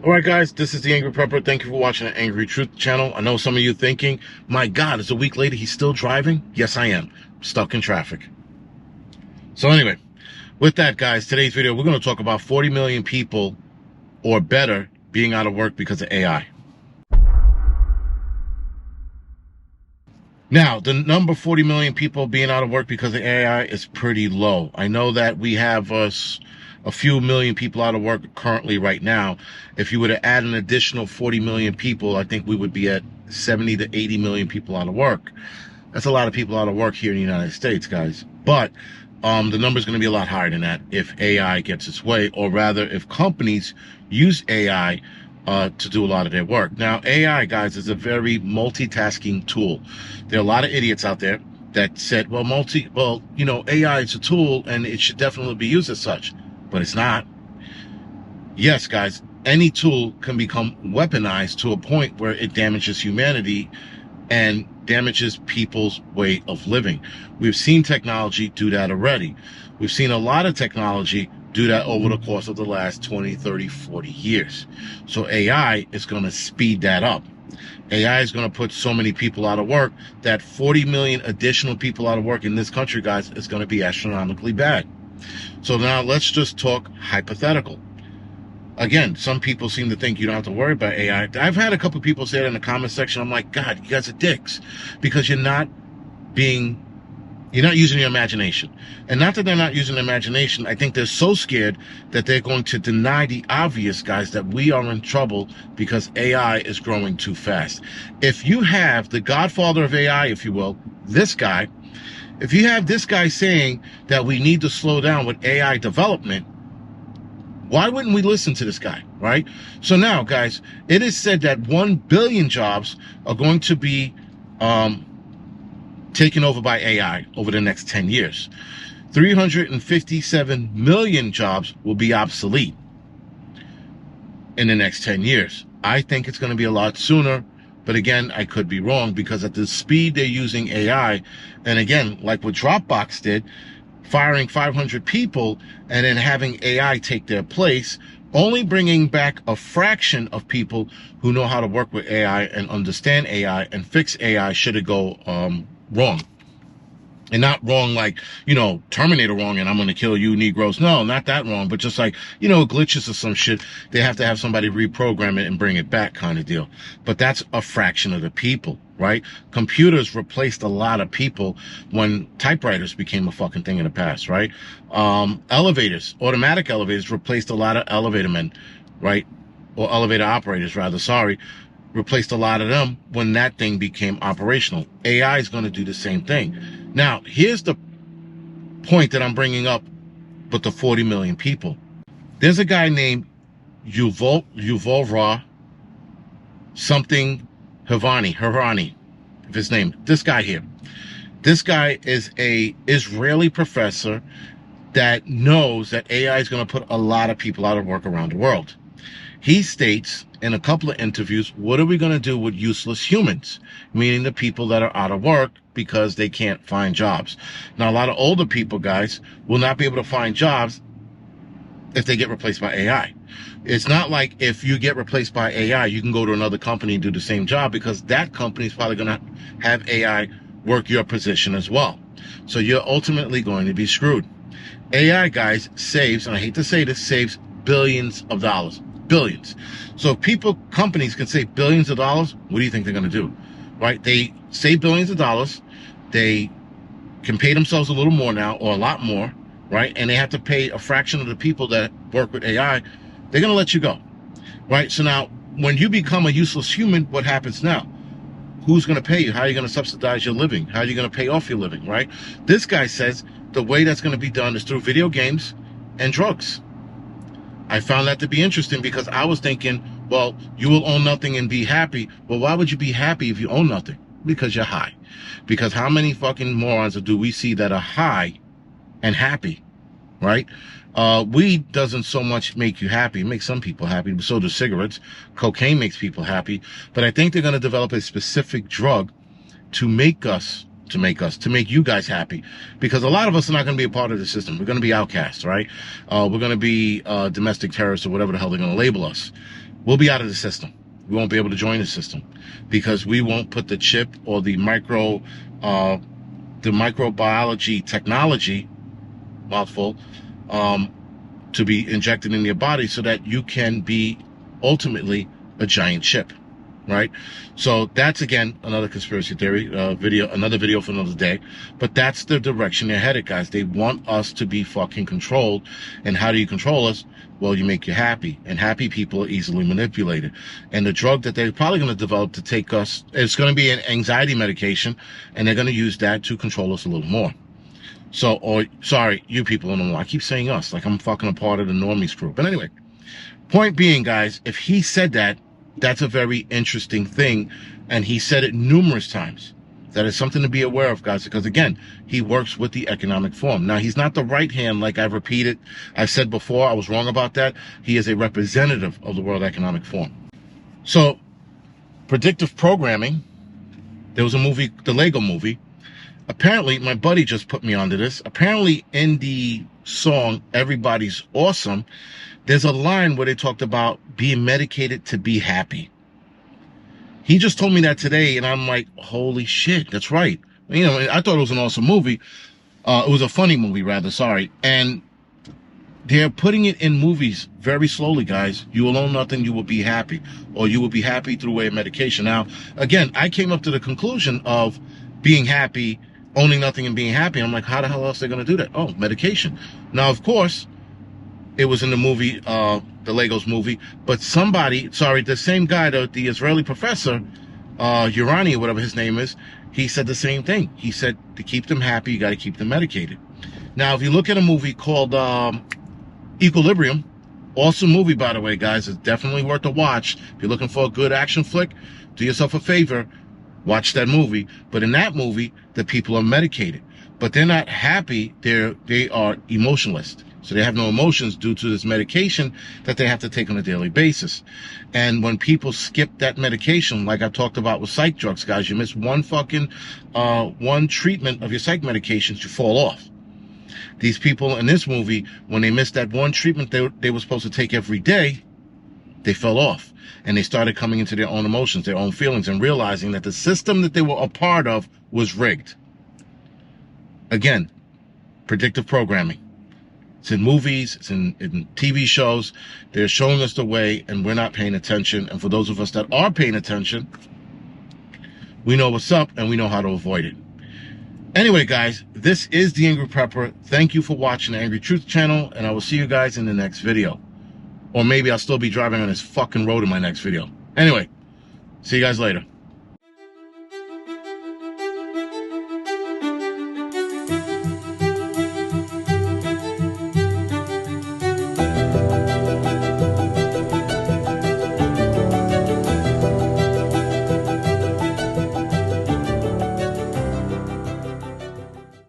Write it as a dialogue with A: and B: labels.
A: All right, guys, this is the Angry Prepper. Thank you for watching the Angry Truth channel. I know some of you thinking, my God, it's a week later, he's still driving? Yes, I am. Stuck in traffic. So anyway, with that, guys, today's video, we're going to talk about 40 million people or better being out of work because of AI. Now, the number 40 million people being out of work because of AI is pretty low. I know that we have a few million people out of work currently right now. If you were to add an additional 40 million people, I think we would be at 70 to 80 million people out of work. That's a lot of people out of work here in the United States, guys. But the number is going to be a lot higher than that if AI gets its way, or rather if companies use AI to do a lot of their work. Now, AI, guys, is a very multitasking tool. There are a lot of idiots out there that said, well, AI is a tool and it should definitely be used as such, but it's not. Yes, guys, any tool can become weaponized to a point where it damages humanity and damages people's way of living. We've seen technology do that already. We've seen a lot of technology do that over the course of the last 20, 30, 40 years. So AI is going to speed that up. AI is going to put so many people out of work that 40 million additional people out of work in this country, guys, is going to be astronomically bad. So now let's just talk hypothetical. Again, some people seem to think you don't have to worry about AI. I've had a couple of people say that in the comment section. I'm like, God, you guys are dicks, because you're not using your imagination. And not that they're not using their imagination. I think they're so scared that they're going to deny the obvious, guys, that we are in trouble because AI is growing too fast. If you have the godfather of AI, if you will, this guy, if you have this guy saying that we need to slow down with AI development, why wouldn't we listen to this guy, right? So now, guys, it is said that 1 billion jobs are going to be taken over by AI over the next 10 years. 357 million jobs will be obsolete in the next 10 years. I think it's going to be a lot sooner, but again, I could be wrong, because at the speed they're using AI, and again, like what Dropbox did, firing 500 people and then having AI take their place, only bringing back a fraction of people who know how to work with AI and understand AI and fix AI should it go wrong. And not wrong like, Terminator wrong and I'm going to kill you Negroes. No, not that wrong, but just like, glitches or some shit. They have to have somebody reprogram it and bring it back kind of deal. But that's a fraction of the people, right? Computers replaced a lot of people when typewriters became a fucking thing in the past, right? Elevators, automatic elevators replaced a lot of elevator men, right? Or elevator operators, rather, sorry. Replaced a lot of them when that thing became operational. AI is going to do the same thing. Now, here's the point that I'm bringing up with the 40 million people. There's a guy named Yuval something Harani, if his name. This guy here. This guy is a Israeli professor that knows that AI is going to put a lot of people out of work around the world. He states in a couple of interviews, what are we going to do with useless humans? Meaning the people that are out of work because they can't find jobs. Now, a lot of older people, guys, will not be able to find jobs if they get replaced by AI. It's not like if you get replaced by AI, you can go to another company and do the same job, because that company is probably going to have AI work your position as well. So you're ultimately going to be screwed. AI, guys, saves, and I hate to say this, saves billions of dollars. Billions. So if companies can save billions of dollars, what do you think they're going to do? Right? They save billions of dollars. They can pay themselves a little more now, or a lot more, right? And they have to pay a fraction of the people that work with AI. They're going to let you go, right? So now, when you become a useless human, what happens now? Who's going to pay you? How are you going to subsidize your living? How are you going to pay off your living, right? This guy says the way that's going to be done is through video games and drugs. I found that to be interesting, because I was thinking, well, you will own nothing and be happy. Well, why would you be happy if you own nothing? Because you're high. Because how many fucking morons do we see that are high and happy, right? Weed doesn't so much make you happy. It makes some people happy, but so do cigarettes. Cocaine makes people happy. But I think they're going to develop a specific drug to make you guys happy, because a lot of us are not going to be a part of the system. We're going to be outcasts, right? We're going to be domestic terrorists, or whatever the hell they're going to label us. we'll be out of the system. We won't be able to join the system because we won't put the chip or the microbiology technology, mouthful, to be injected in your body so that you can be ultimately a giant chip, right? So that's, again, another conspiracy theory another video for another day. But that's the direction they're headed, guys. They want us to be fucking controlled. And how do you control us? Well, you make you happy, and happy people are easily manipulated. And the drug that they're probably going to develop to take us, it's going to be an anxiety medication, and they're going to use that to control us a little more. So, or sorry, you people in the world. I keep saying us, like I'm fucking a part of the normies crew. But anyway, point being, guys, if he said that, that's a very interesting thing, and he said it numerous times. That is something to be aware of, guys, because, again, he works with the economic form. Now, he's not the right hand, like I've repeated. I've said before, I was wrong about that. He is a representative of the World Economic Forum. So, predictive programming, there was a movie, the Lego movie. Apparently, my buddy just put me onto this. Apparently, in the song, Everybody's Awesome, there's a line where they talked about being medicated to be happy. He just told me that today, and I'm like, holy shit, that's right. You know, I thought it was an awesome movie. It was a funny movie, rather, sorry. And they're putting it in movies very slowly, guys. You will own nothing, you will be happy. Or you will be happy through way of medication. Now, again, I came up to the conclusion of being happy, owning nothing and being happy. I'm like, how the hell else are they going to do that? Oh, medication. Now, of course, it was in the movie, the Legos movie, but somebody, sorry, the same guy, the Israeli professor, Urani, or whatever his name is, he said the same thing. He said, to keep them happy, you got to keep them medicated. Now, if you look at a movie called Equilibrium, awesome movie, by the way, guys, it's definitely worth a watch. If you're looking for a good action flick, do yourself a favor, watch that movie. But in that movie, the people are medicated, but they're not happy. They are emotionless. So they have no emotions due to this medication that they have to take on a daily basis. And when people skip that medication, like I talked about with psych drugs, guys, you miss one treatment of your psych medications, you fall off. These people in this movie, when they missed that one treatment they were supposed to take every day, they fell off. And they started coming into their own emotions, their own feelings, and realizing that the system that they were a part of was rigged. Again, predictive programming. It's in movies, it's in TV shows. They're showing us the way, and we're not paying attention. And for those of us that are paying attention, we know what's up, and we know how to avoid it. Anyway, guys, this is The Angry Prepper. Thank you for watching the Angry Truth channel, and I will see you guys in the next video. Or maybe I'll still be driving on this fucking road in my next video. Anyway, see you guys later.